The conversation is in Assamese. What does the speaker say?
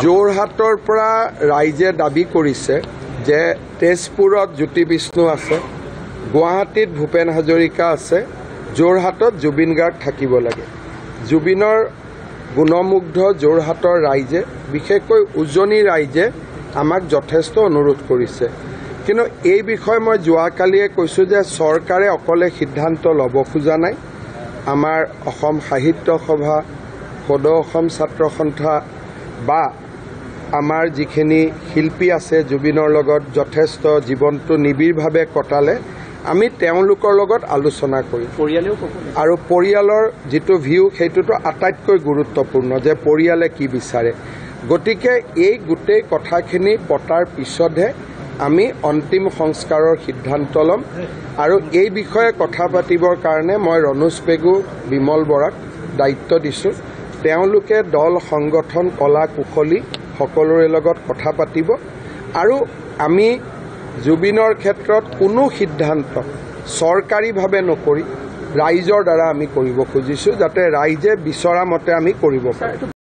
যোৰহাটৰ পৰা ৰাইজে দাবী কৰিছে যে তেজপুৰত জ্যোতি বিষ্ণু আছে, গুৱাহাটীত ভূপেন হাজৰিকা আছে, যোৰহাটত জুবিন গাৰ্গ থাকিব লাগে। জুবিনৰ গুণমুগ্ধ যোৰহাটৰ ৰাইজে, বিশেষকৈ উজনি ৰাইজে আমাক যথেষ্ট অনুৰোধ কৰিছে। কিন্তু এই বিষয়ে মই যোৱাকালিয়ে কৈছোঁ যে চৰকাৰে অকলে সিদ্ধান্ত ল'ব খোজা নাই। আমাৰ অসম সাহিত্য সভা, সদৌ অসম ছাত্ৰ সন্থা বা আমাৰ যিখিনি শিল্পী আছে জুবিনৰ লগত যথেষ্ট জীৱনটো নিবিড়ভাৱে কটালে, আমি তেওঁলোকৰ লগত আলোচনা কৰিম। আৰু পৰিয়ালৰ যিটো ভিউ সেইটোতো আটাইতকৈ গুৰুত্বপূৰ্ণ যে পৰিয়ালে কি বিচাৰে। গতিকে এই গোটেই কথাখিনি পতাৰ পিছতহে আমি অন্তিম সংস্কাৰৰ সিদ্ধান্ত ল'ম। আৰু এই বিষয়ে কথা পাতিবৰ কাৰণে মই ৰণোজ পেগু, বিমল বৰাক দায়িত্ব দিছোঁ। তেওঁলোকে দল সংগঠন কলা কুশলী সকলোৰে লগত কথা পাতিব আৰু আমি জুবিনৰ ক্ষেত্ৰত কোনো সিদ্ধান্ত চৰকাৰীভাৱে নকৰি ৰাইজৰ দ্বাৰা আমি কৰিব খুজিছোঁ, যাতে ৰাইজে বিচৰা মতে আমি কৰিব পাৰোঁ।